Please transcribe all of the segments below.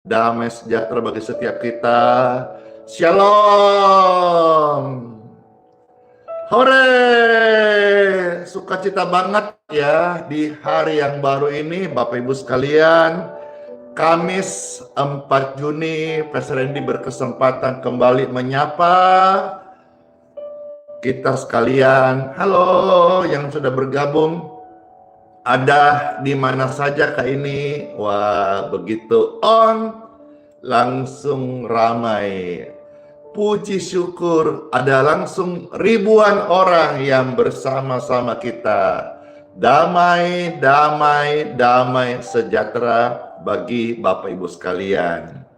damai sejahtera bagi setiap kita. Shalom. Hore, sukacita banget ya di hari yang baru ini Bapak Ibu sekalian. Kamis 4 Juni, Pastor Randy berkesempatan kembali menyapa kita sekalian. Halo yang sudah bergabung. Ada di mana saja kah ini? Wah, begitu on, langsung ramai. Puji syukur ada langsung ribuan orang yang bersama-sama kita. Damai, damai, damai sejahtera bagi Bapak Ibu sekalian.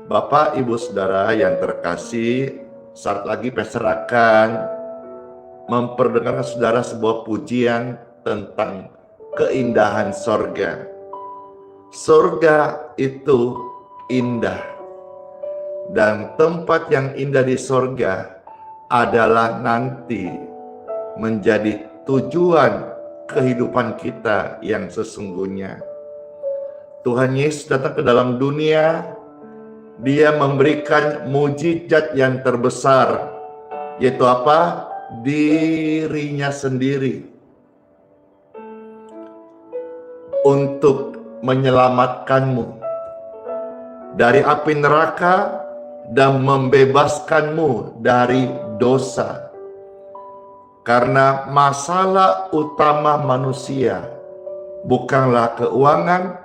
Bapak Ibu Saudara yang terkasih, saat lagi Pastor akan memperdengarkan saudara sebuah pujian tentang keindahan sorga. Sorga itu indah. Dan tempat yang indah di sorga adalah nanti menjadi tujuan kehidupan kita yang sesungguhnya. Tuhan Yesus datang ke dalam dunia, Dia memberikan mujizat yang terbesar, yaitu apa? Dirinya sendiri untuk menyelamatkanmu dari api neraka dan membebaskanmu dari dosa. Karena masalah utama manusia bukanlah keuangan,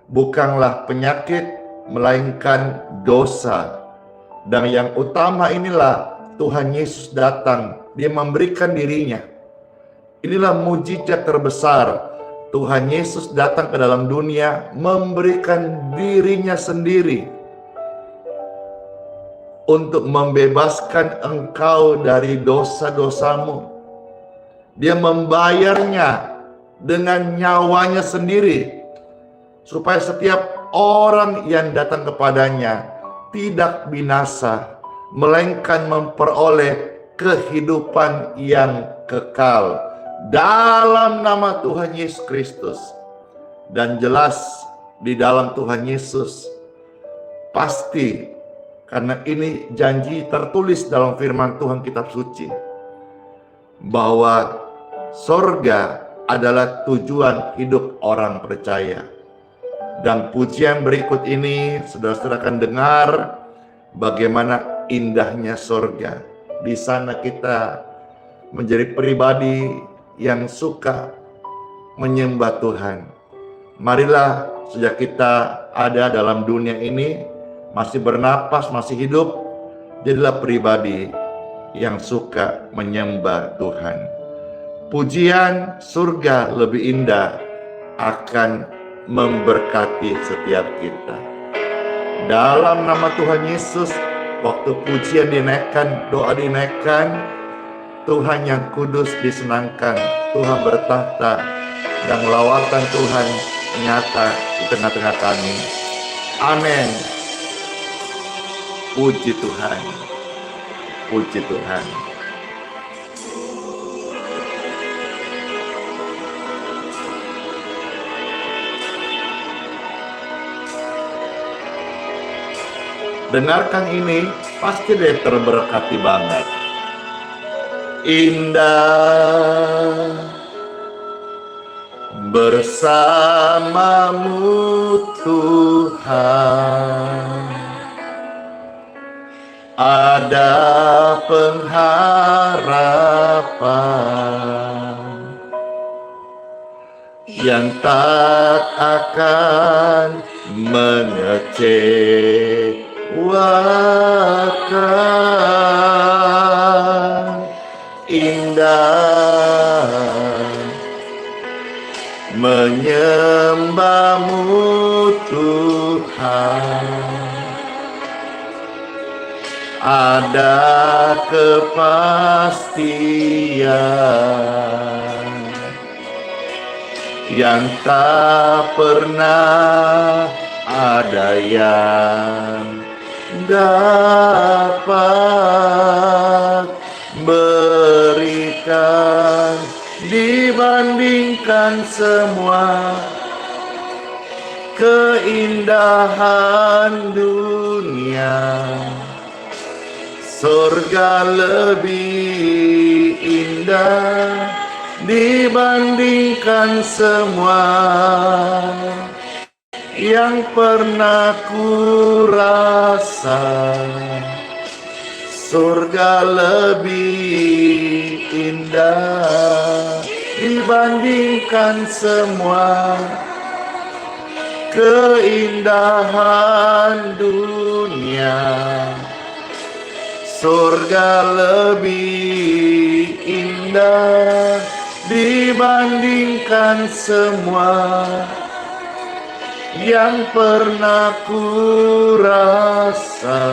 bukanlah penyakit, melainkan dosa. Dan yang utama inilah Tuhan Yesus datang, Dia memberikan dirinya. Inilah mujizat terbesar. Tuhan Yesus datang ke dalam dunia memberikan dirinya sendiri untuk membebaskan engkau dari dosa-dosamu. Dia membayarnya dengan nyawanya sendiri supaya setiap orang yang datang kepadanya tidak binasa, melainkan memperoleh kehidupan yang kekal dalam nama Tuhan Yesus Kristus. Dan jelas di dalam Tuhan Yesus pasti, karena ini janji tertulis dalam firman Tuhan kitab suci, bahwa sorga adalah tujuan hidup orang percaya. Dan pujian berikut ini saudara-saudara akan dengar bagaimana indahnya sorga. Di sana kita menjadi pribadi yang suka menyembah Tuhan. Marilah sejak kita ada dalam dunia ini, masih bernapas, masih hidup, jadilah pribadi yang suka menyembah Tuhan. Pujian surga lebih indah akan memberkati setiap kita. Dalam nama Tuhan Yesus, waktu pujian dinaikkan, doa dinaikkan, Tuhan yang kudus disenangkan, Tuhan bertahta, dan lawatan Tuhan nyata di tengah-tengah kami. Amin. Puji Tuhan. Puji Tuhan. Dengarkan ini, pasti deh terberkati banget. Indah bersamamu Tuhan, ada pengharapan yang tak akan mengecewakan. Indah menyembahmu Tuhan, ada kepastian yang tak pernah ada yang dapat berikan dibandingkan semua keindahan dunia. Surga lebih indah dibandingkan semua yang pernah ku rasa. Surga lebih indah dibandingkan semua keindahan dunia. Surga lebih indah dibandingkan semua yang pernah ku rasa.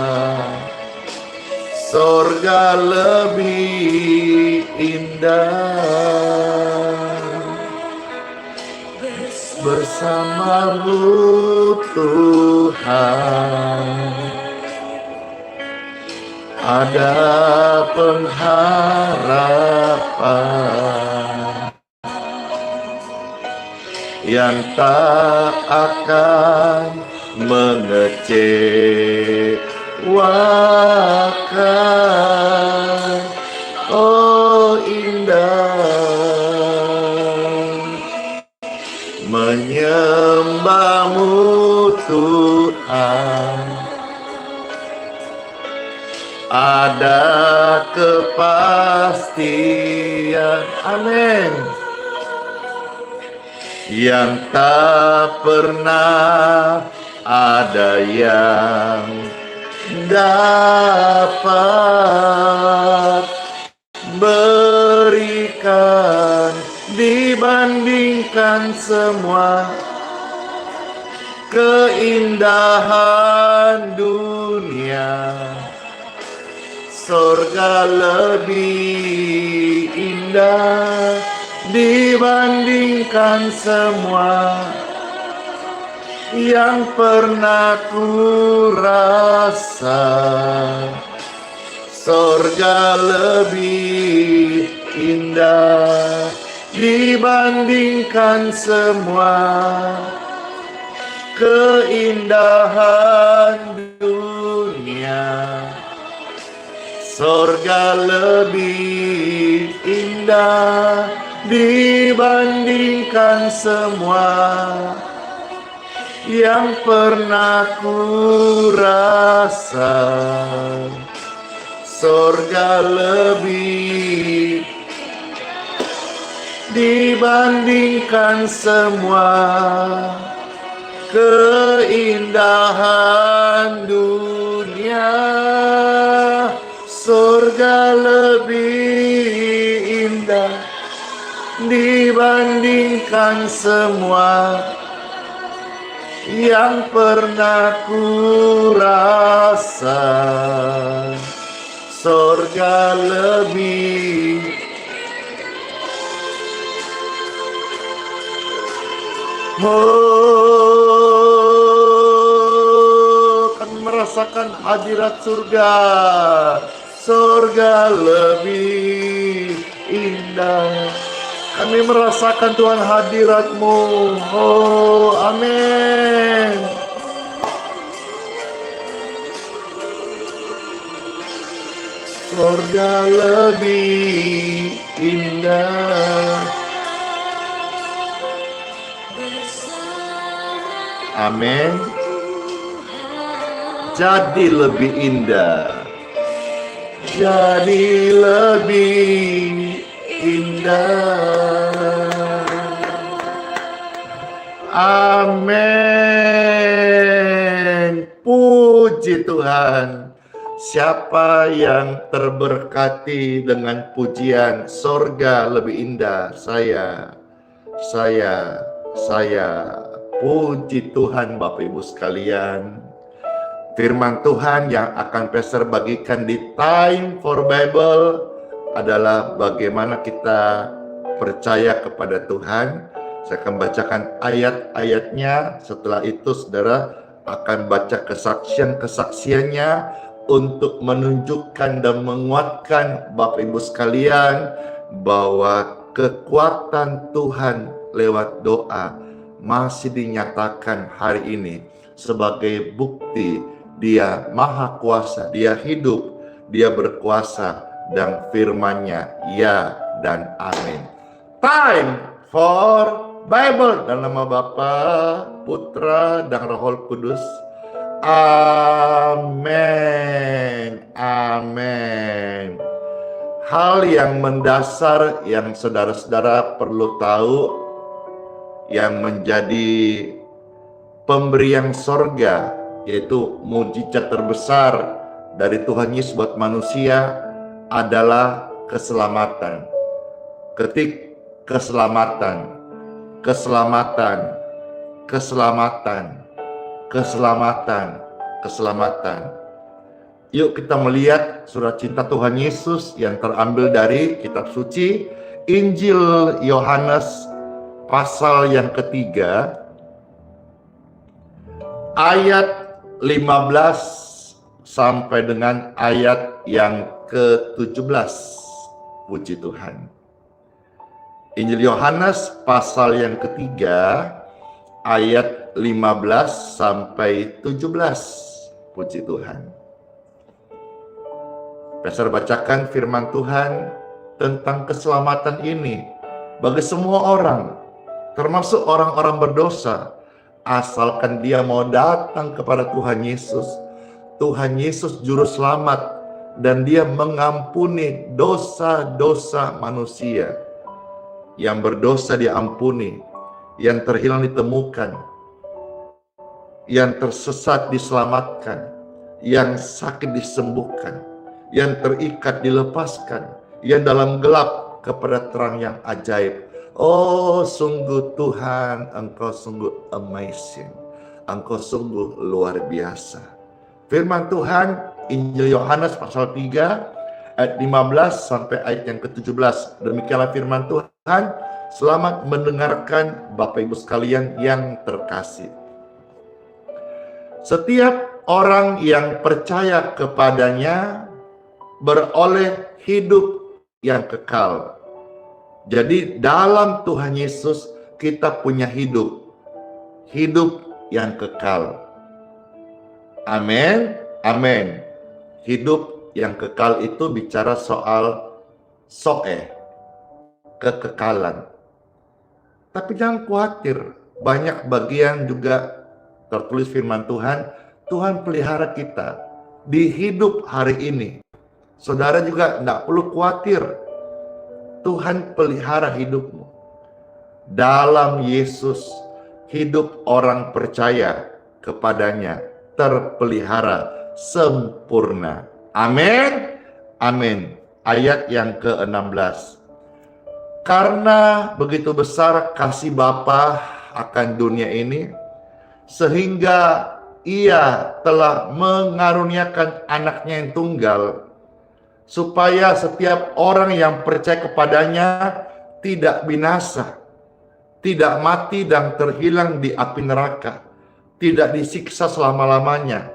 Surga lebih indah bersamamu Tuhan. Ada pengharapan yang tak akan mengecewakan. Oh indah menyembahmu Tuhan. Ada kepastian, amin, yang tak pernah ada yang dapat berikan dibandingkan semua keindahan dunia. Surga lebih indah dibandingkan semua yang pernah ku rasa. Surga lebih indah dibandingkan semua keindahan dunia. Surga lebih indah dibandingkan semua yang pernah ku rasa. Surga lebih dibandingkan semua keindahan dunia. Surga lebih indah dibandingkan semua yang pernah ku rasa. Surga lebih kami merasakan hadirat surga. Surga lebih indah. Kami merasakan Tuhan hadirat-Mu. Oh, amin. Surga lebih indah. Amin. Jadi lebih indah. Jadi lebih indah. Amin. Puji Tuhan. Siapa yang terberkati dengan pujian surga lebih indah? Saya. Puji Tuhan Bapak Ibu sekalian. Firman Tuhan yang akan Pastor bagikan di Time for Bible adalah bagaimana kita percaya kepada Tuhan. Saya akan bacakan ayat-ayatnya. Setelah itu saudara akan baca kesaksian-kesaksiannya untuk menunjukkan dan menguatkan Bapak Ibu sekalian bahwa kekuatan Tuhan lewat doa masih dinyatakan hari ini sebagai bukti Dia maha kuasa, Dia hidup, Dia berkuasa, dan firman-Nya ya dan amin. Time for Bible. Dalam nama Bapa, Putra, dan Roh Kudus. Amin. Amin. Hal yang mendasar yang saudara-saudara perlu tahu, yang menjadi pemberian sorga, yaitu mujizat terbesar dari Tuhan Yesus buat manusia adalah keselamatan. Ketik keselamatan, keselamatan, keselamatan, keselamatan, keselamatan. Yuk kita melihat surat cinta Tuhan Yesus yang terambil dari kitab suci Injil Yohanes pasal yang ketiga ayat 15 sampai dengan ayat yang ke-17. Puji Tuhan. Injil Yohanes pasal yang ketiga ayat 15 sampai 17. Puji Tuhan. Pastor bacakan firman Tuhan tentang keselamatan ini bagi semua orang, termasuk orang-orang berdosa, asalkan dia mau datang kepada Tuhan Yesus. Tuhan Yesus juru selamat, dan Dia mengampuni dosa-dosa manusia. Yang berdosa diampuni, yang terhilang ditemukan, yang tersesat diselamatkan, yang sakit disembuhkan, yang terikat dilepaskan, yang dalam gelap kepada terang yang ajaib. Oh, sungguh Tuhan, Engkau sungguh amazing. Engkau sungguh luar biasa. Firman Tuhan, Injil Yohanes pasal 3, ayat 15 sampai ayat yang ke-17. Demikianlah firman Tuhan. Selamat mendengarkan Bapak Ibu sekalian yang terkasih. Setiap orang yang percaya kepadanya beroleh hidup yang kekal. Jadi dalam Tuhan Yesus kita punya hidup yang kekal. Amin, amin. Hidup yang kekal itu bicara soal kekekalan. Tapi jangan khawatir, banyak bagian juga tertulis firman Tuhan, Tuhan pelihara kita di hidup hari ini. Saudara juga tidak perlu khawatir, Tuhan pelihara hidupmu. Dalam Yesus, hidup orang percaya kepadanya terpelihara sempurna. Amin, amin. Ayat yang ke-16. Karena begitu besar kasih Bapa akan dunia ini, sehingga Ia telah mengaruniakan anaknya yang tunggal, supaya setiap orang yang percaya kepadanya tidak binasa, tidak mati dan terhilang di api neraka, tidak disiksa selama-lamanya,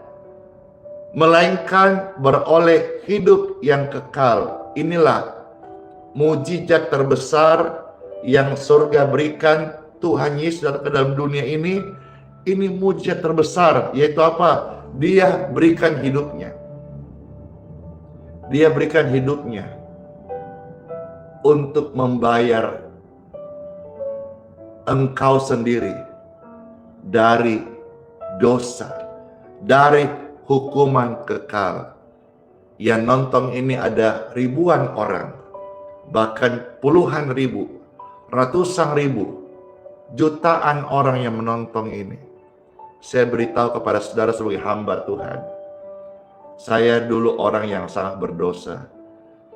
melainkan beroleh hidup yang kekal. Inilah mujizat terbesar yang surga berikan Tuhan Yesus ke dalam dunia ini. Ini mujizat terbesar, yaitu apa? Dia berikan hidupnya. Dia berikan hidupnya untuk membayar engkau sendiri dari dosa, dari hukuman kekal. Yang nonton ini ada ribuan orang, bahkan puluhan ribu, ratusan ribu, jutaan orang yang menonton ini. Saya beritahu kepada saudara sebagai hamba Tuhan, saya dulu orang yang sangat berdosa.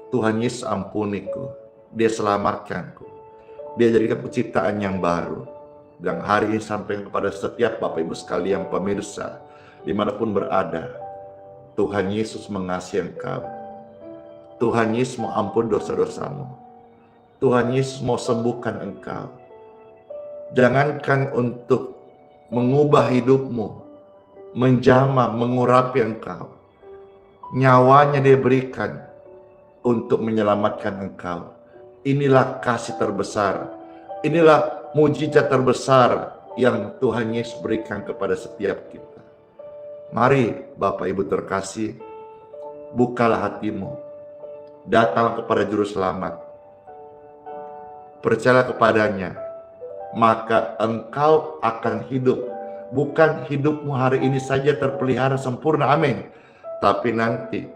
Tuhan Yesus ampuniku, Dia selamatkanku, Dia jadikan penciptaan yang baru. Dan hari ini sampai kepada setiap Bapak Ibu sekalian pemirsa, dimanapun berada, Tuhan Yesus mengasihi engkau. Tuhan Yesus mau ampun dosa-dosamu. Tuhan Yesus mau sembuhkan engkau. Jangankan untuk mengubah hidupmu, menjamah, mengurapi engkau, nyawanya Dia berikan untuk menyelamatkan engkau. Inilah kasih terbesar, inilah mujizat terbesar yang Tuhan Yesus berikan kepada setiap kita. Mari Bapak Ibu terkasih, bukalah hatimu, datang kepada Juru Selamat, percaya kepadanya, maka engkau akan hidup. Bukan hidupmu hari ini saja terpelihara sempurna, amin. Tapi nanti,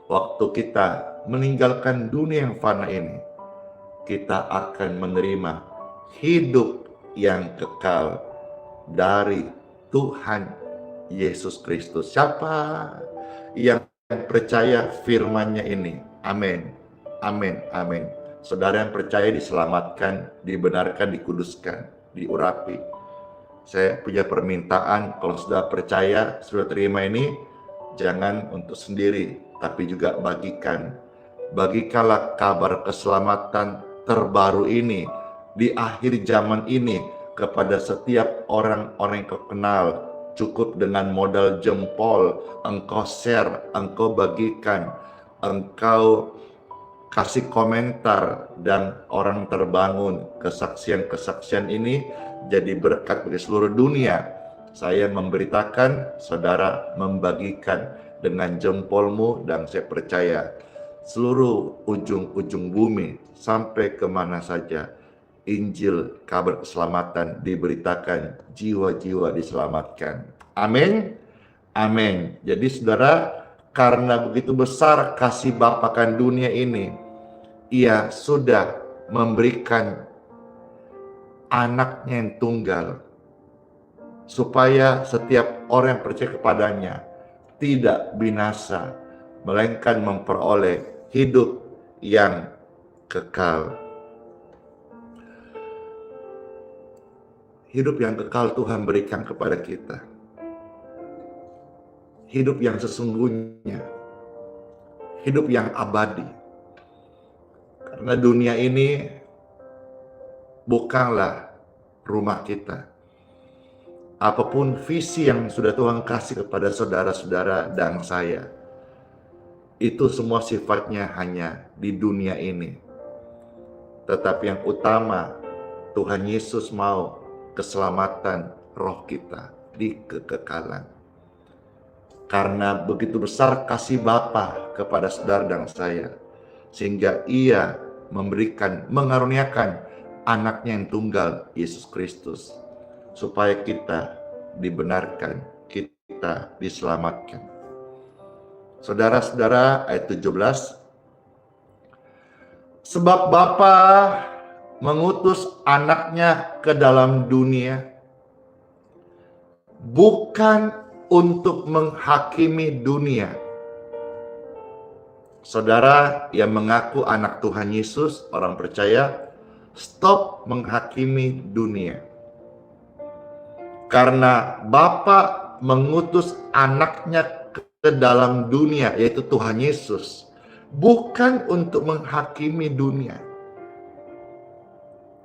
waktu kita meninggalkan dunia yang fana ini, kita akan menerima hidup yang kekal dari Tuhan Yesus Kristus. Siapa yang percaya firman-Nya ini? Amin, amin, amin. Saudara yang percaya diselamatkan, dibenarkan, dikuduskan, diurapi. Saya punya permintaan, kalau sudah percaya, sudah terima ini, jangan untuk sendiri, tapi juga bagikan. Bagikanlah kabar keselamatan terbaru ini, di akhir zaman ini, kepada setiap orang-orang yang kau kenal. Cukup dengan modal jempol, engkau share, engkau bagikan, engkau kasih komentar, dan orang terbangun. Kesaksian-kesaksian ini jadi berkat bagi seluruh dunia. Saya memberitakan, saudara membagikan dengan jempolmu, dan saya percaya seluruh ujung-ujung bumi, sampai kemana saja, Injil, kabar keselamatan diberitakan, jiwa-jiwa diselamatkan. Amin, amin. Jadi saudara, karena begitu besar kasih Bapa akan dunia ini, Ia sudah memberikan anaknya yang tunggal, supaya setiap orang yang percaya kepadanya tidak binasa, melainkan memperoleh hidup yang kekal. Hidup yang kekal Tuhan berikan kepada kita. Hidup yang sesungguhnya. Hidup yang abadi. Karena dunia ini bukanlah rumah kita. Apapun visi yang sudah Tuhan kasih kepada saudara-saudara dan saya, itu semua sifatnya hanya di dunia ini. Tetapi yang utama, Tuhan Yesus mau keselamatan roh kita di kekekalan. Karena begitu besar kasih Bapa kepada saudara dan saya, sehingga Ia mengaruniakan anaknya yang tunggal, Yesus Kristus, supaya kita dibenarkan, kita diselamatkan. Saudara-saudara, ayat 17, sebab Bapa mengutus anaknya ke dalam dunia, bukan untuk menghakimi dunia. Saudara yang mengaku anak Tuhan Yesus, orang percaya, stop menghakimi dunia. Karena Bapa mengutus anaknya ke dalam dunia, yaitu Tuhan Yesus, bukan untuk menghakimi dunia.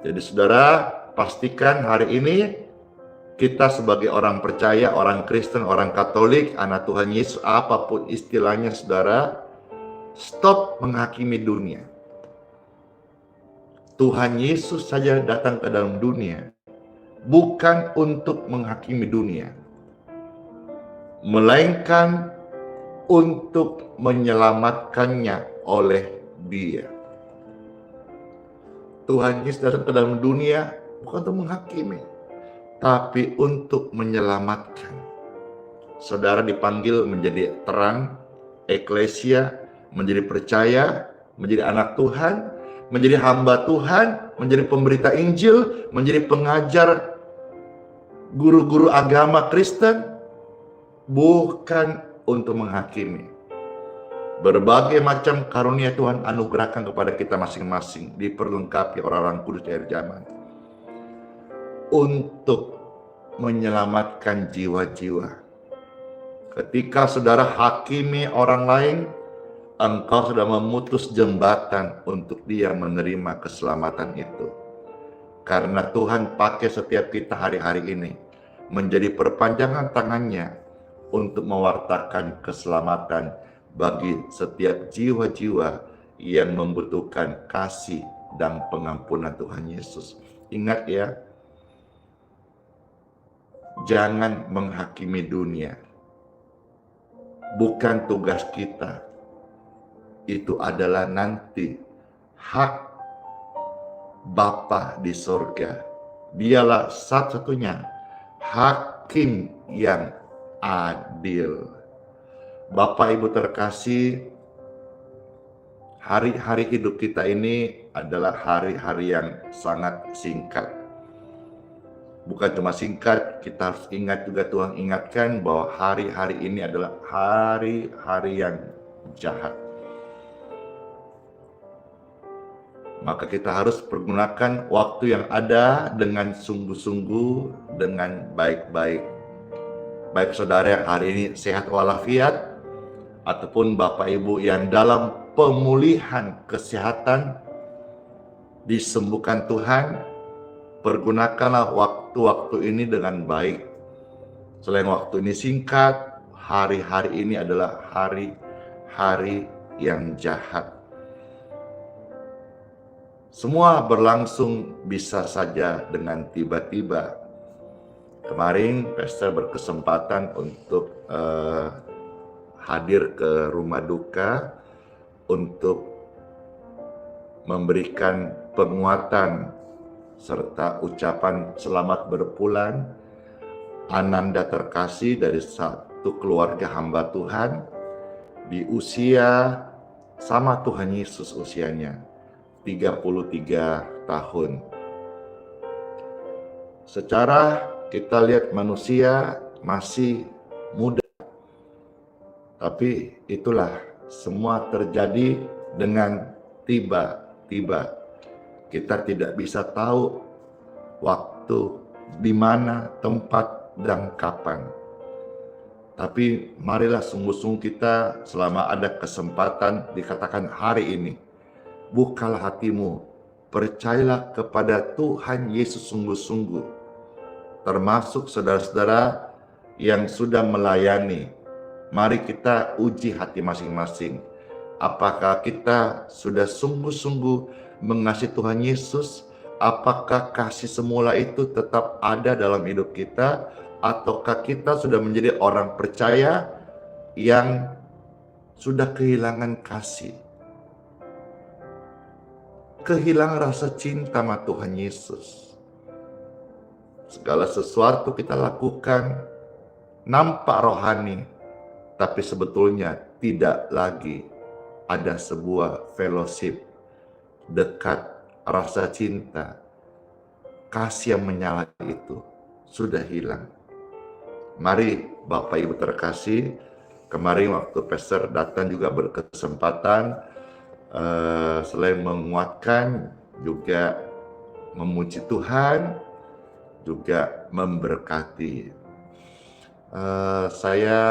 Jadi saudara, pastikan hari ini kita sebagai orang percaya, orang Kristen, orang Katolik, anak Tuhan Yesus, apapun istilahnya saudara, stop menghakimi dunia. Tuhan Yesus saja datang ke dalam dunia, bukan untuk menghakimi dunia, melainkan untuk menyelamatkannya oleh Dia. Tuhan Yesus datang ke dalam dunia bukan untuk menghakimi, tapi untuk menyelamatkan. Saudara dipanggil menjadi terang, eklesia, menjadi percaya, menjadi anak Tuhan, menjadi hamba Tuhan, menjadi pemberita Injil, menjadi pengajar, guru-guru agama Kristen, bukan untuk menghakimi. Berbagai macam karunia Tuhan anugerahkan kepada kita masing-masing, diperlengkapi orang-orang kudus di akhir zaman, untuk menyelamatkan jiwa-jiwa. Ketika saudara hakimi orang lain, engkau sudah memutus jembatan untuk dia menerima keselamatan itu. Karena Tuhan pakai setiap kita hari-hari ini menjadi perpanjangan tangannya untuk mewartakan keselamatan bagi setiap jiwa-jiwa yang membutuhkan kasih dan pengampunan Tuhan Yesus. Ingat ya, Jangan menghakimi dunia. Bukan tugas kita. Itu adalah nanti hak Bapa di sorga. Dialah satu-satunya hakim yang adil. Bapak Ibu terkasih, hari-hari hidup kita ini adalah hari-hari yang sangat singkat. Bukan cuma singkat, kita harus ingat juga, Tuhan ingatkan bahwa hari-hari ini adalah hari-hari yang jahat. Maka kita harus pergunakan waktu yang ada dengan sungguh-sungguh, dengan baik-baik. Baik saudara yang hari ini sehat walafiat, ataupun Bapak Ibu yang dalam pemulihan kesehatan, disembuhkan Tuhan, pergunakanlah waktu-waktu ini dengan baik. Selain waktu ini singkat, hari-hari ini adalah hari-hari yang jahat. Semua berlangsung bisa saja dengan tiba-tiba. Kemarin Pastor berkesempatan untuk hadir ke rumah duka untuk memberikan penguatan serta ucapan selamat berpulang Ananda terkasih dari satu keluarga hamba Tuhan di usia sama Tuhan Yesus usianya, 33 tahun. Secara kita lihat manusia masih muda, tapi itulah semua terjadi dengan tiba-tiba. Kita tidak bisa tahu waktu, di mana, tempat, dan kapan. Tapi marilah sungguh-sungguh kita selama ada kesempatan dikatakan hari ini, bukalah hatimu, percayalah kepada Tuhan Yesus sungguh-sungguh. Termasuk saudara-saudara yang sudah melayani, mari kita uji hati masing-masing. Apakah kita sudah sungguh-sungguh mengasihi Tuhan Yesus? Apakah kasih semula itu tetap ada dalam hidup kita? Ataukah kita sudah menjadi orang percaya yang sudah kehilangan kasih? Kehilangan rasa cinta sama Tuhan Yesus. Segala sesuatu kita lakukan nampak rohani, tapi sebetulnya tidak lagi ada sebuah fellowship dekat, rasa cinta, kasih yang menyala itu sudah hilang. Mari Bapak Ibu terkasih, kemarin waktu Pastor datang juga berkesempatan selain menguatkan juga memuji Tuhan, juga memberkati. Saya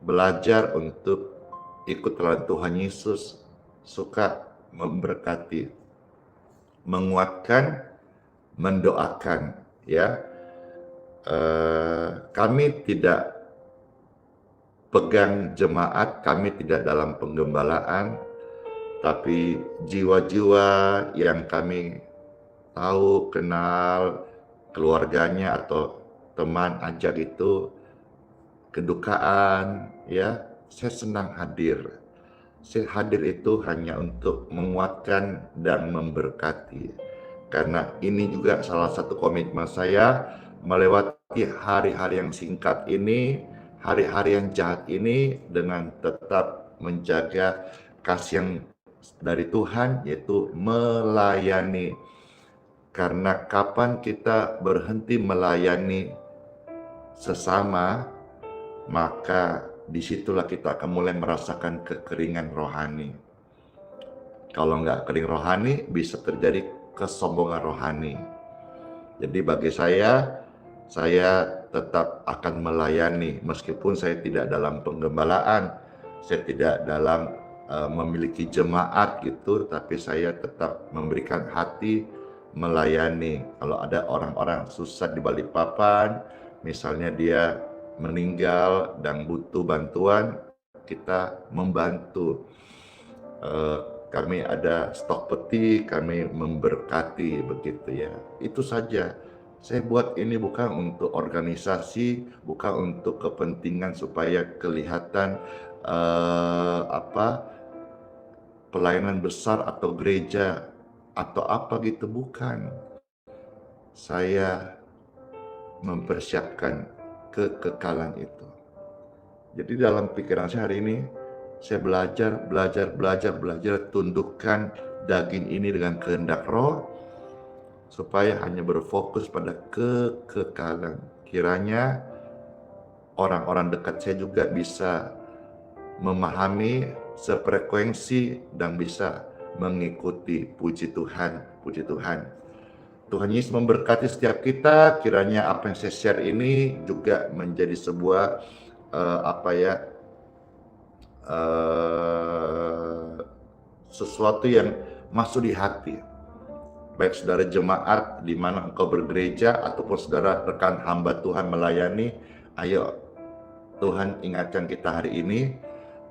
belajar untuk ikut teladan Tuhan Yesus, suka memberkati, menguatkan, mendoakan, ya. Kami tidak pegang jemaat, kami tidak dalam penggembalaan, tapi jiwa-jiwa yang kami tahu, kenal, keluarganya atau teman ajak itu kedukaan, ya, saya senang hadir. Saya hadir itu hanya untuk menguatkan dan memberkati. Karena ini juga salah satu komitmen saya melewati hari-hari yang singkat ini, hari-hari yang jahat ini dengan tetap menjaga kasih yang dari Tuhan, yaitu melayani. Karena kapan kita berhenti melayani sesama, maka disitulah kita akan mulai merasakan kekeringan rohani. Kalau nggak kering rohani, bisa terjadi kesombongan rohani. Jadi bagi saya tetap akan melayani meskipun saya tidak dalam penggembalaan, saya tidak dalam memiliki jemaat gitu, tapi saya tetap memberikan hati melayani. Kalau ada orang-orang susah di Balikpapan, misalnya dia meninggal dan butuh bantuan, kita membantu. Kami ada stok peti, kami memberkati begitu ya. Itu saja. Saya buat ini bukan untuk organisasi, bukan untuk kepentingan supaya kelihatan pelayanan besar atau gereja atau apa gitu, bukan. Saya mempersiapkan kekekalan itu. Jadi dalam pikiran saya hari ini, saya belajar, tundukkan daging ini dengan kehendak roh, supaya hanya berfokus pada kekekalan. Kiranya orang-orang dekat saya juga bisa memahami, sefrekuensi, dan bisa mengikuti. Puji Tuhan, puji Tuhan. Tuhan Yesus memberkati setiap kita. Kiranya apa yang saya share ini juga menjadi sebuah sesuatu yang masuk di hati. Baik saudara jemaat di mana engkau bergereja ataupun saudara rekan hamba Tuhan melayani, ayo Tuhan ingatkan kita hari ini,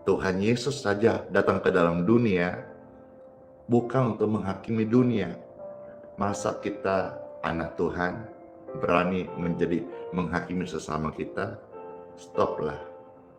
Tuhan Yesus saja datang ke dalam dunia bukan untuk menghakimi dunia. Masa kita anak Tuhan berani menjadi menghakimi sesama kita? Stoplah.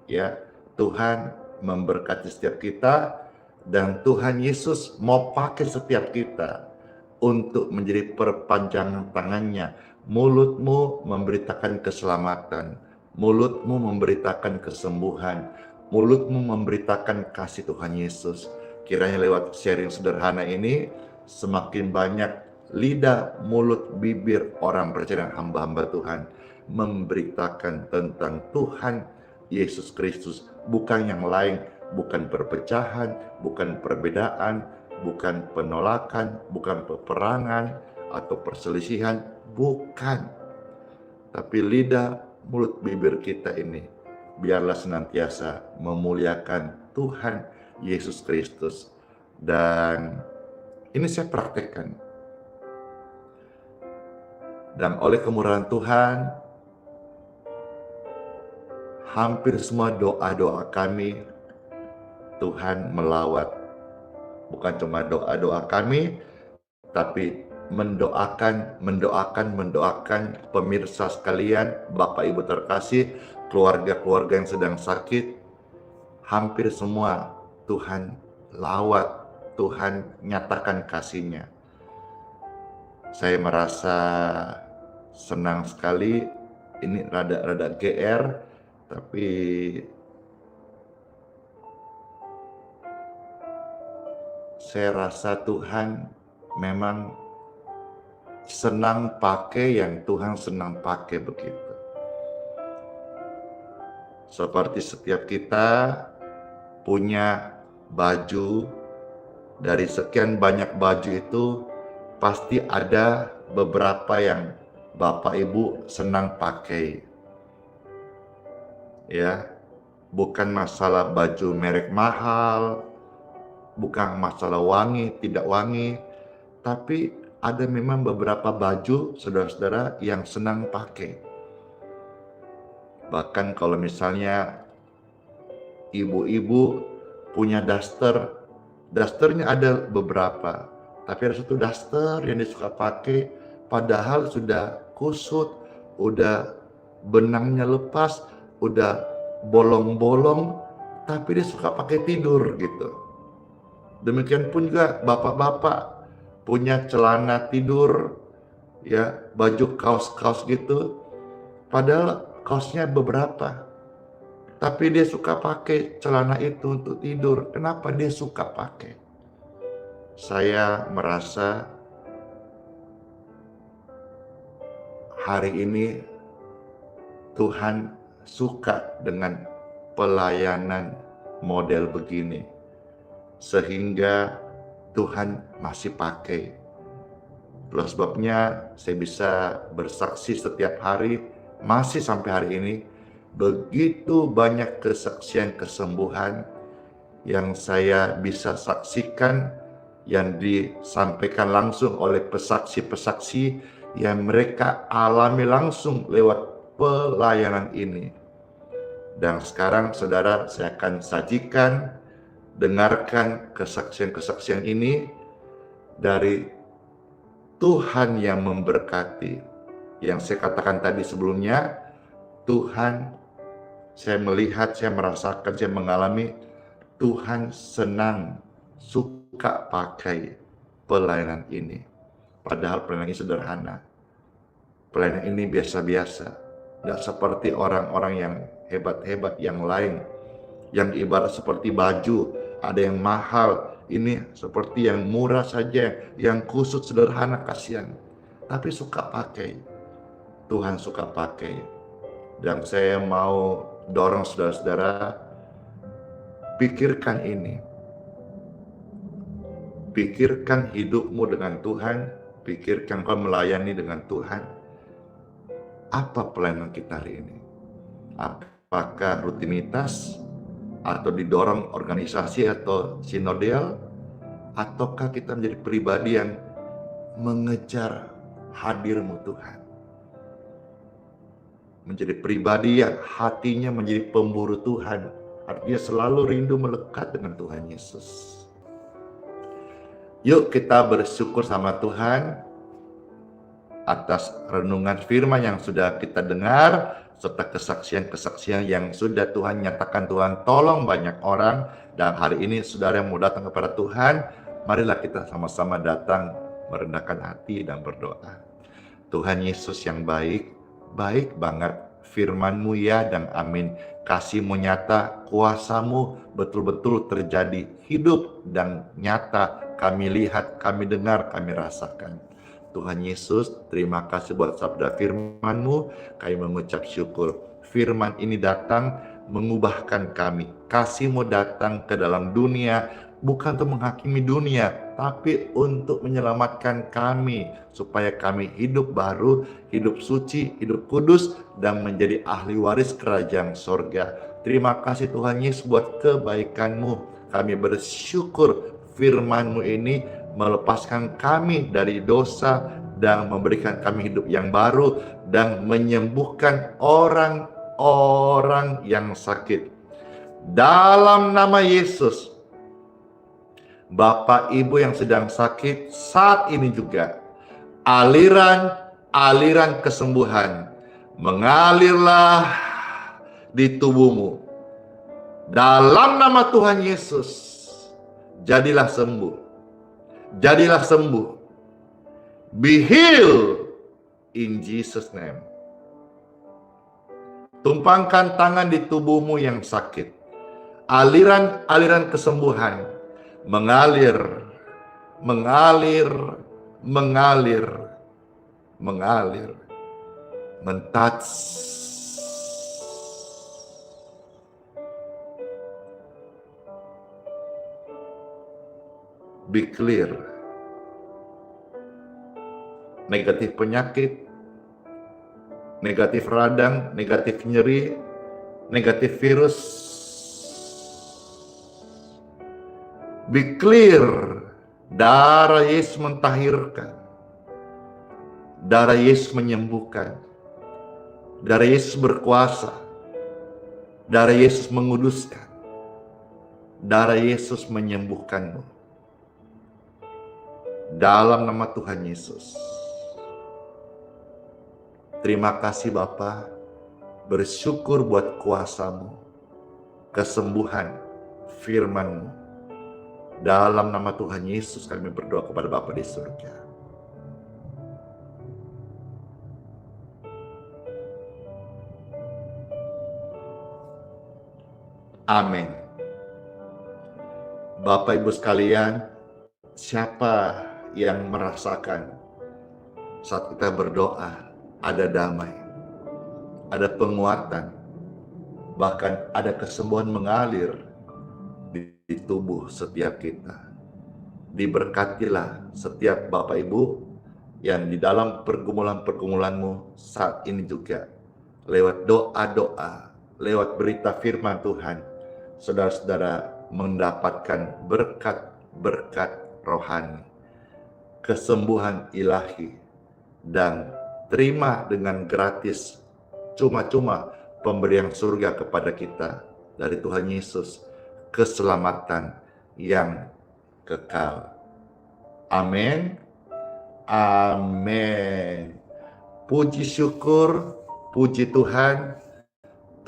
Ya, Tuhan memberkati setiap kita dan Tuhan Yesus mau pakai setiap kita untuk menjadi perpanjangan tangannya. Mulutmu memberitakan keselamatan, mulutmu memberitakan kesembuhan, mulutmu memberitakan kasih Tuhan Yesus. Kiranya lewat sharing sederhana ini, semakin banyak lidah, mulut, bibir orang percaya dan hamba-hamba Tuhan memberitakan tentang Tuhan Yesus Kristus, bukan yang lain, bukan perpecahan, bukan perbedaan, bukan penolakan, bukan peperangan atau perselisihan, bukan. Tapi lidah, mulut, bibir kita ini biarlah senantiasa memuliakan Tuhan Yesus Kristus. Dan ini saya praktekkan. Dan oleh kemurahan Tuhan, hampir semua doa-doa kami Tuhan melawat. Bukan cuma doa-doa kami, tapi mendoakan pemirsa sekalian, Bapak Ibu terkasih, keluarga-keluarga yang sedang sakit. Hampir semua Tuhan lawat, Tuhan nyatakan kasih-Nya. Saya merasa senang sekali. Ini rada GR, tapi saya rasa Tuhan memang senang pakai yang Tuhan senang pakai begitu. Seperti setiap kita punya baju, dari sekian banyak baju itu pasti ada beberapa yang Bapak Ibu senang pakai. Ya, bukan masalah baju merek mahal, bukan masalah wangi, tidak wangi, tapi ada memang beberapa baju saudara-saudara yang senang pakai. Bahkan kalau misalnya ibu-ibu punya dasternya ada beberapa, tapi ada satu daster yang dia suka pakai, padahal sudah kusut, udah benangnya lepas, udah bolong-bolong, tapi dia suka pakai tidur gitu. Demikian pun juga bapak-bapak punya celana tidur, ya, baju kaos-kaos gitu, padahal kaosnya beberapa, tapi dia suka pakai celana itu untuk tidur. Kenapa dia suka pakai? Saya merasa hari ini Tuhan suka dengan pelayanan model begini, sehingga Tuhan masih pakai. Itulah sebabnya saya bisa bersaksi setiap hari, masih sampai hari ini, begitu banyak kesaksian kesembuhan yang saya bisa saksikan, yang disampaikan langsung oleh pesaksi-pesaksi yang mereka alami langsung lewat pelayanan ini. Dan sekarang saudara, saya akan sajikan, dengarkan kesaksian-kesaksian ini dari Tuhan yang memberkati, Yang saya katakan tadi sebelumnya, Tuhan, saya melihat, saya merasakan, saya mengalami, Tuhan senang, suka pakai pelayanan ini. Padahal pelayanan ini sederhana. Pelayanan ini biasa-biasa. Nggak seperti orang-orang yang hebat-hebat yang lain. Yang ibarat seperti baju, ada yang mahal. Ini seperti yang murah saja, yang kusut sederhana, kasihan. Tapi suka pakai. Tuhan suka pakai. Dan saya mau dorong saudara-saudara, pikirkan ini. Pikirkan hidupmu dengan Tuhan, pikirkan kau melayani dengan Tuhan. Apa pelayanan kita hari ini? Apakah rutinitas, atau didorong organisasi atau sinodal, ataukah kita menjadi pribadi yang mengejar hadir-Mu Tuhan? Menjadi pribadi yang hatinya menjadi pemburu Tuhan, artinya selalu rindu melekat dengan Tuhan Yesus. Yuk kita bersyukur sama Tuhan atas renungan firman yang sudah kita dengar, serta kesaksian-kesaksian yang sudah Tuhan nyatakan. Tuhan tolong banyak orang, dan hari ini saudara yang mau datang kepada Tuhan, marilah kita sama-sama datang merendahkan hati dan berdoa. Tuhan Yesus yang baik, baik banget firman-Mu ya dan amin. Kasih-Mu nyata, kuasa-Mu betul-betul terjadi, hidup dan nyata. Kami lihat, kami dengar, kami rasakan. Tuhan Yesus, terima kasih buat sabda firman-Mu. Kami mengucap syukur. Firman ini datang mengubahkan kami. Kasih-Mu datang ke dalam dunia, bukan untuk menghakimi dunia, tapi untuk menyelamatkan kami, supaya kami hidup baru, hidup suci, hidup kudus, dan menjadi ahli waris kerajaan sorga. Terima kasih Tuhan Yesus buat kebaikan-Mu. Kami bersyukur firman-Mu ini melepaskan kami dari dosa dan memberikan kami hidup yang baru dan menyembuhkan orang-orang yang sakit. Dalam nama Yesus, Bapak Ibu yang sedang sakit saat ini juga, aliran kesembuhan mengalirlah di tubuhmu. Dalam nama Tuhan Yesus, jadilah sembuh. Jadilah sembuh. Be healed in Jesus' name. Tumpangkan tangan di tubuhmu yang sakit. Aliran kesembuhan mengalir, mentouch. Be clear. Negatif penyakit, negatif radang, negatif nyeri, negatif virus. Be clear. Darah Yesus mentahirkan. Darah Yesus menyembuhkan. Darah Yesus berkuasa. Darah Yesus menguduskan. Darah Yesus menyembuhkanmu. Dalam nama Tuhan Yesus. Terima kasih Bapa, bersyukur buat kuasa-Mu, kesembuhan, firman-Mu. Dalam nama Tuhan Yesus kami berdoa kepada Bapa di surga. Amin. Bapak Ibu sekalian, siapa yang merasakan saat kita berdoa ada damai, ada penguatan, bahkan ada kesembuhan mengalir di tubuh setiap kita. Diberkatilah setiap Bapak Ibu yang di dalam pergumulan-pergumulanmu saat ini juga, lewat doa-doa, lewat berita firman Tuhan, saudara-saudara mendapatkan berkat-berkat rohani, kesembuhan ilahi, dan terima dengan gratis, cuma-cuma pemberian surga kepada kita dari Tuhan Yesus, keselamatan yang kekal. Amin. Amin. Puji syukur, puji Tuhan.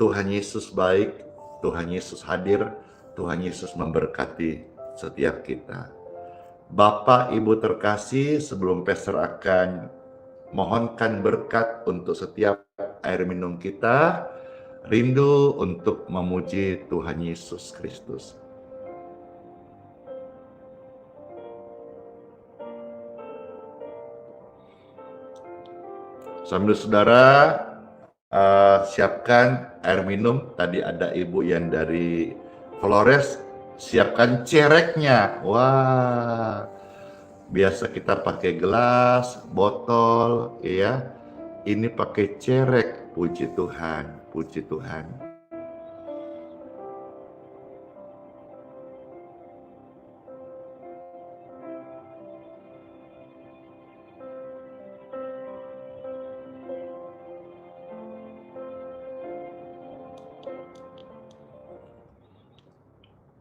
Tuhan Yesus baik, Tuhan Yesus hadir, Tuhan Yesus memberkati setiap kita. Bapak, Ibu terkasih, sebelum Pastor akan mohonkan berkat untuk setiap air minum kita, rindu untuk memuji Tuhan Yesus Kristus. Sambil saudara siapkan air minum, tadi ada ibu yang dari Flores, siapkan cereknya. Wah, biasa kita pakai gelas, botol, ya. Ini pakai cerek, puji Tuhan, puji Tuhan.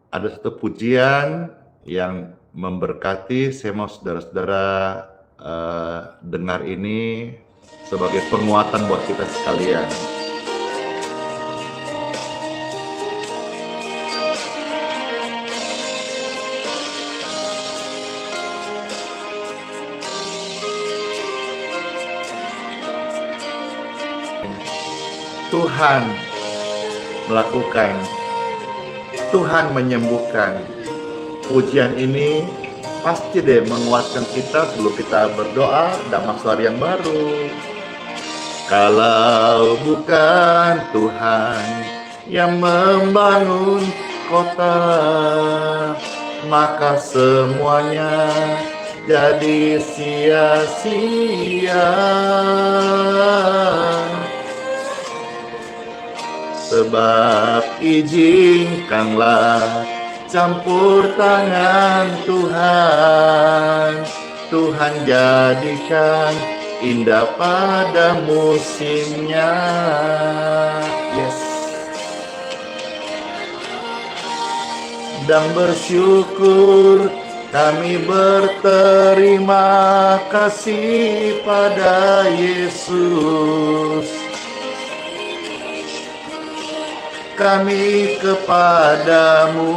Ada satu pujian yang memberkati, saya mau saudara-saudara dengar ini sebagai penguatan buat kita sekalian. Tuhan melakukan, Tuhan menyembuhkan. Pujian ini pasti deh menguatkan kita sebelum kita berdoa dan masuk hari yang baru. Kalau bukan Tuhan yang membangun kota, maka semuanya jadi sia-sia. Sebab izinkanlah campur tangan Tuhan, Tuhan jadikan indah pada musimnya. Yes. Dan bersyukur kami berterima kasih pada Yesus. Kami kepadamu,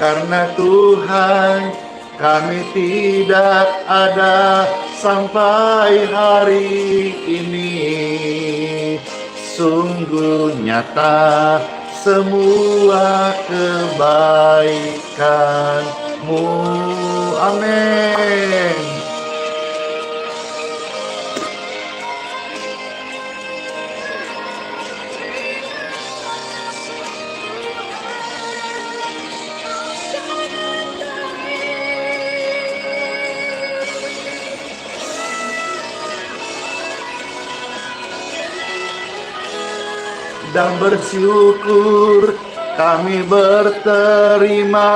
karena Tuhan kami tidak ada sampai hari ini. Sungguh nyata semua kebaikan-Mu. Amin. Dan bersyukur kami berterima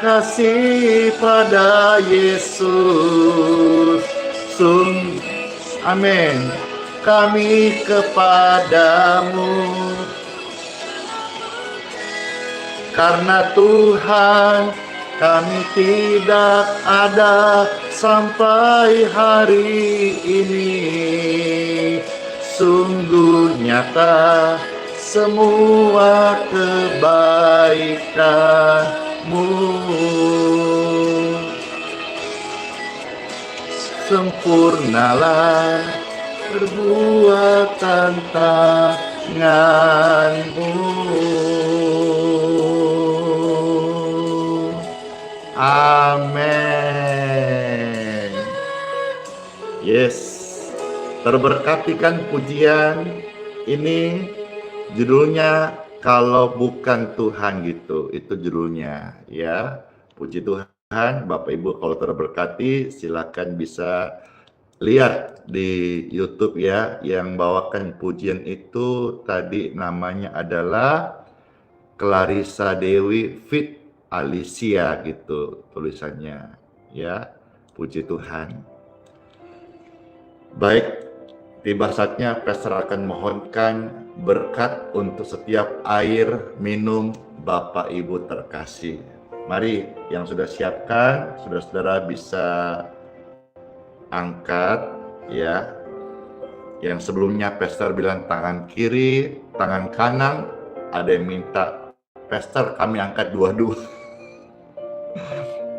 kasih pada Yesus. Amin. Kami kepadamu, karena Tuhan kami tidak ada sampai hari ini. Sungguh nyata semua kebaikan-Mu. Sempurnalah perbuatan tangan-Mu. Amin. Yes. Terberkatikan pujian ini, judulnya Kalau Bukan Tuhan gitu, itu judulnya ya. Puji Tuhan, Bapak Ibu kalau terberkati silakan bisa lihat di YouTube ya. Yang bawakan pujian itu tadi namanya adalah Clarissa Dewi Fit Alicia gitu tulisannya ya. Puji Tuhan. Baik, tiba saatnya Pastor akan mohonkan berkat untuk setiap air minum Bapak Ibu terkasih. Mari yang sudah siapkan, saudara-saudara bisa angkat ya. Yang sebelumnya pastor bilang tangan kiri, tangan kanan, ada yang minta pastor kami angkat dua-dua.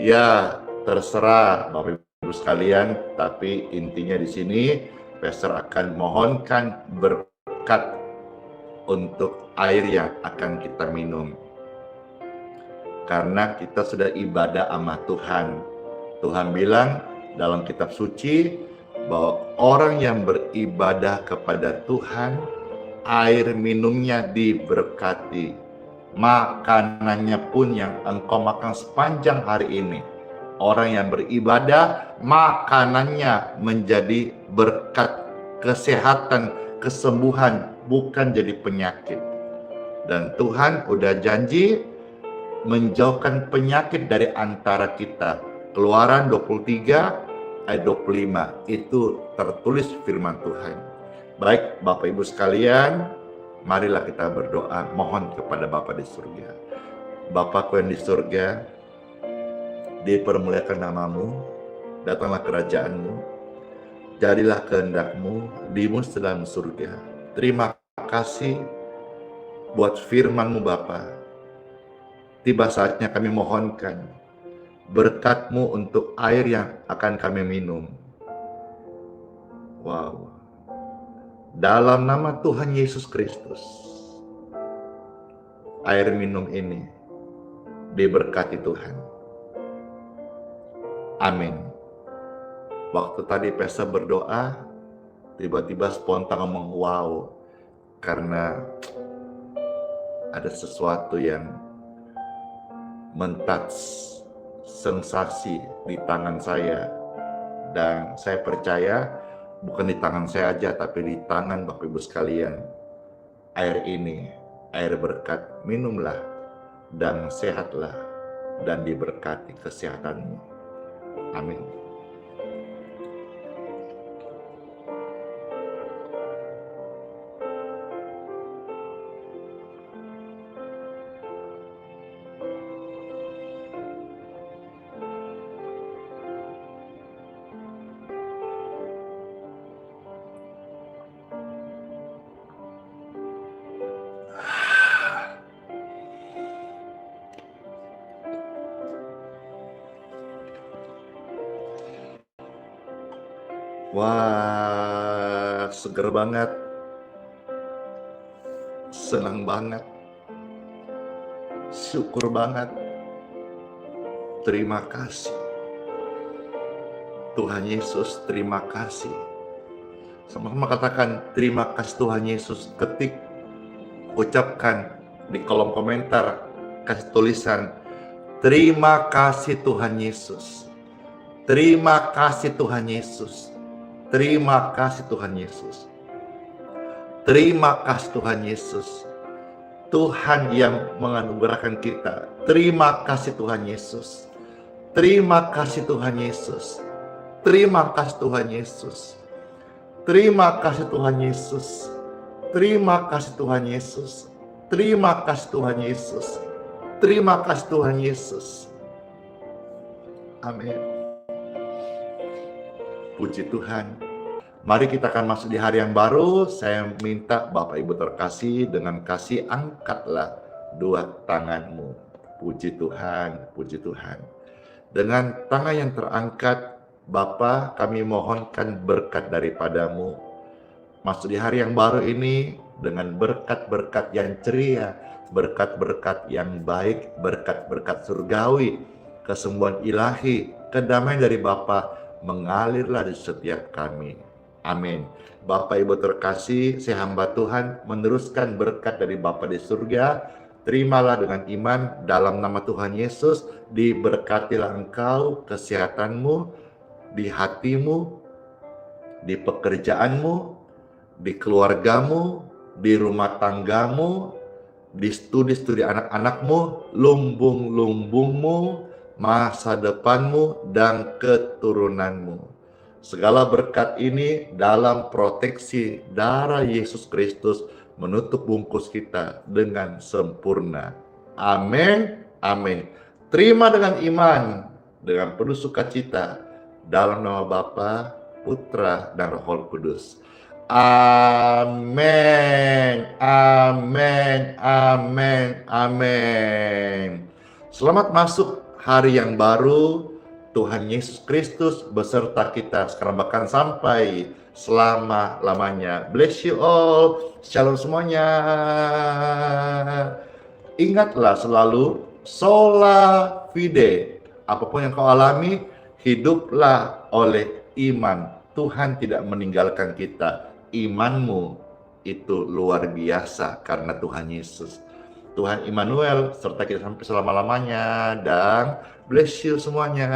Ya, terserah Bapak Ibu sekalian, tapi intinya di sini pastor akan mohonkan berkat untuk air yang akan kita minum. Karena kita sudah ibadah sama Tuhan. Tuhan bilang dalam kitab suci bahwa orang yang beribadah kepada Tuhan, air minumnya diberkati. Makanannya pun yang engkau makan sepanjang hari ini. Orang yang beribadah, makanannya menjadi berkat, kesehatan, kesembuhan, bukan jadi penyakit. Dan Tuhan udah janji menjauhkan penyakit dari antara kita. Keluaran 23 ayat 25 itu tertulis firman Tuhan. Baik Bapak Ibu sekalian, marilah kita berdoa mohon kepada Bapa di surga. Bapakku yang di surga, dipermuliakan namamu, datanglah kerajaanmu, jadilah kehendakmu di dalam surga. Terima kasih buat firman-Mu Bapa. Tiba saatnya kami mohonkan berkat-Mu untuk air yang akan kami minum. Wow. Dalam nama Tuhan Yesus Kristus, air minum ini diberkati Tuhan. Amin. Waktu tadi Pesa berdoa, tiba-tiba spontan ngomong wow, karena ada sesuatu yang mentouch sensasi di tangan saya. Dan saya percaya bukan di tangan saya aja, tapi di tangan Bapak Ibu sekalian. Air ini, air berkat, minumlah dan sehatlah dan diberkati kesehatanmu. Amin. Wah, seger banget, senang banget, syukur banget. Terima kasih Tuhan Yesus, terima kasih. Sama-sama katakan terima kasih Tuhan Yesus. Ketik, ucapkan di kolom komentar, kasih tulisan terima kasih Tuhan Yesus. Terima kasih Tuhan Yesus. Terima kasih Tuhan Yesus. Terima kasih Tuhan Yesus. Tuhan yang menganugerahkan kita. Terima kasih Tuhan Yesus. Terima kasih Tuhan Yesus. Terima kasih Tuhan Yesus. Terima kasih Tuhan Yesus. Terima kasih Tuhan Yesus. Terima kasih Tuhan Yesus. Terima kasih Tuhan Yesus. Amin. Puji Tuhan. Mari kita akan masuk di hari yang baru. Saya minta Bapak Ibu terkasih, dengan kasih angkatlah dua tanganmu. Puji Tuhan, puji Tuhan. Dengan tangan yang terangkat, Bapa, kami mohonkan berkat daripadamu. Masuk di hari yang baru ini dengan berkat-berkat yang ceria, berkat-berkat yang baik, berkat-berkat surgawi, kesembuhan ilahi, kedamaian dari Bapa mengalirlah di setiap kami. Amin. Bapak Ibu terkasih, saya hamba Tuhan meneruskan berkat dari Bapa di surga. Terimalah dengan iman dalam nama Tuhan Yesus. Diberkatilah engkau, kesehatanmu, di hatimu, di pekerjaanmu, di keluargamu, di rumah tanggamu, di studi anak-anakmu, lumbung-lumbungmu, masa depanmu, dan keturunanmu. Segala berkat ini dalam proteksi darah Yesus Kristus menutup bungkus kita dengan sempurna. Amin, amin. Terima dengan iman, dengan penuh sukacita. Dalam nama Bapa, Putra, dan Roh Kudus. Amin, amin, amin, amin. Selamat masuk hari yang baru. Tuhan Yesus Kristus beserta kita sekarang bahkan sampai selama-lamanya. Bless you all. Shalom semuanya. Ingatlah selalu sola fide. Apapun yang kau alami, hiduplah oleh iman. Tuhan tidak meninggalkan kita. Imanmu itu luar biasa karena Tuhan Yesus. Tuhan Immanuel serta kita sampai selama-lamanya, dan bless you semuanya.